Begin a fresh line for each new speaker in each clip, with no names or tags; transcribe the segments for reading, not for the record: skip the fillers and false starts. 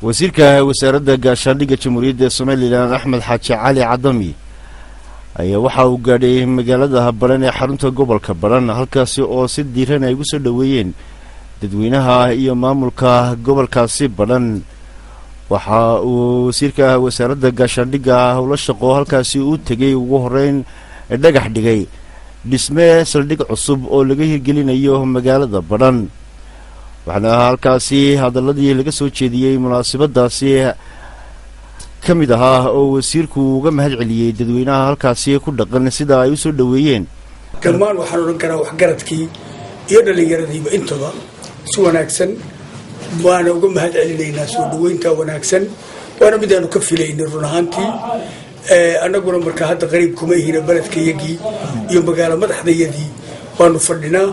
wasiirka wasaaradda gaashaandhigga Jamhuuriyadda Soomaaliland Axmed Xaaji Cali Cadami ayaa waxa uu gaadhay magaalada Baran ee xarunta gobolka Baran halkaasi oo si diiran ay ugu soo dhaweeyeen dadweynaha iyo maamulka gobolkaasi Baran. waxa uu wasiirka wasaaradda gaashaandhigga ula shaqo halkaasi uu tagay ugu horeyn dhagax dhigay dhisme saldhig cusub oo laga hirgelinayo magaalada Baran. waxaana halkaasi hadaladii laga soo jeediyay munaasabadaasi kamid ahaa oo wasiirku uga mahad celiyay dadweynaha halkaasi ku dhaqan sida ay u soo dhaweeyeen.
dhammaan waxaan oran karaa wax garadkii iyo dhalinyaradiiba intaba si wanaagsan waana uga mahad celinaynaa soo dhaweynta wanaagsan waana mid aanu ka filaynay run ahaantii annaguna marka hadda qariib kuma ihina baladkayagii iyo magaalo madaxdayadii waanu fadhinaa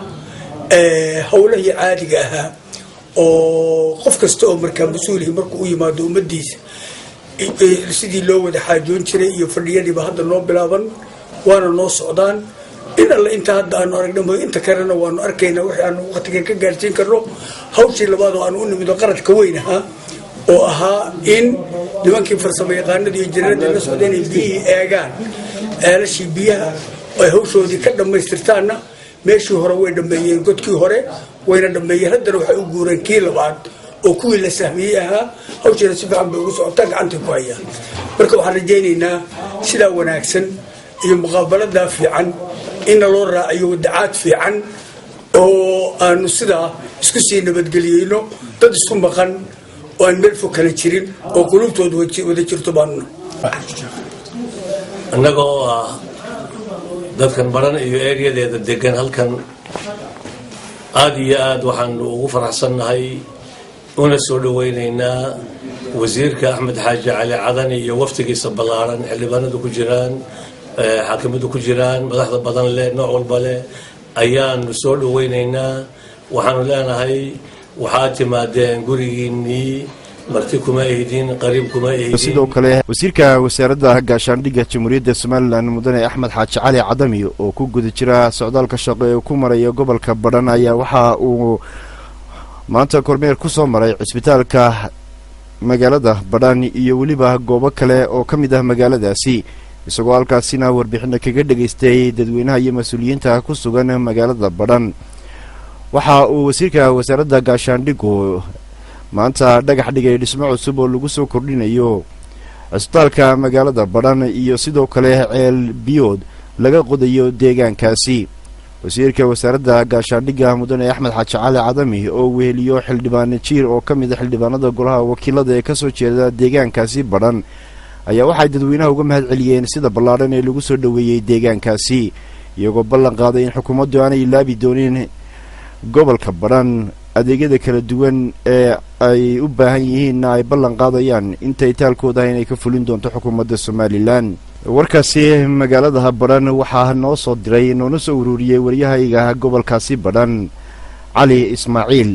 howlahii caadiga ahaa oo qof kasta oo markaa mas-uulihi markuu u yimaado ummadiisa sidii loo wada xaajoon jiray iyo fadhiyadiiba hadda noo bilaaban waana noo socdaan in alla inta hadda aanu aragna inta kalena waanu arkaynaa wixii aanu waqtigan ka gaarsiin karno. hawshii labaad oo aanu u nimido qaradka weyn ahaa oo ahaa in nimankii farsamo yaqaanadii iyo jiradii la socda inay biyihii eegaan ceelashii biyaha ay hawshoodii ka dhammaystirtaanna meeshii hore way dhameeyeen godkii hore wayna dhameeyeen haddana waxay u guureen kii labaad oo kuwii la sahmiyey ahaa hawshiina si fiican bay ugu socotaa gacantay ku hayaan. marka waxaan rajaynaynaa sidaa wanaagsan iyo muqaabaladaa fiican in loo raaciyo wadacaad fiican oo aanu sidaa isku sii nabadgeliyeyno dad isku maqan oo aan meel fog kala jirin oo qulubtooda wada jirto baanuna
annagoo dadkan Baran iyo ereyadeeda degan halkan aad iyo aad waxaan ugu faraxsanahay una soo dhaweynaynaa wasiirka Axmed Xaaji Cali Cadani iyo waftigiisa balaaran xildhibaanadu ku jiraan xaakimadu ku jiraan madaxda badan leh nooc walba leh ayaan soo dhaweynaynaa. waxaanu leenahay waxaad timaadeen gurigiinii marti kuma eedin qariib kuma eedin.
sidoo kale wasiirka wasaaradda gaashaandhigga Jamhuuriyadda Soomaaliland mudane Axmed Xaaji Cali Cadami oo ku guda jira socdaalka shaqo ee ku maraya gobolka Baran ayaa waxa uu maanta kormeer ku soo maray cisbitaalka magaalada Baran iyo waliba goobo kale oo kamid ah magaaladaasi isagoo halkaasina warbixin kaga dhageystay dadweynaha iyo mas'uuliyiinta ku sugan magaalada Baran. waxa uu wasiirka wasaaradda gaashaandhiggu maanta dhagax dhigay dhismo cusub oo lagu soo kordhinayo cisbitaalka magaalada Baran iyo sidoo kale ceel biyood laga qodayo deegaankaasi. wasiirka wasaaradda gaashaandhigga mudane Axmed Xaaji Cali Cadami oo weheliyo xildhibaan jiir oo kamid ah xildhibaanada golaha wakiilada ee ka soo jeeda deegaankaasi Baran ayaa waxay dadweynaha uga mahad celiyeen sida ballaaran ee lagu soo dhaweeyay deegaankaasi iyagoo ballan qaaday in xukuumaddu aanay ilaabi doonin gobolka Baran adeegyada kala duwan ee ay u baahan yihiin ay ballan qaadayaan intay taalkooda inay ka fulin doonto xukuumadda Soomaaliland. warkaasi magaalada Baran waxaa noo soo diray noona soo ururiyay wariyahayga gobolkaasi Baran Cali Ismaaciil.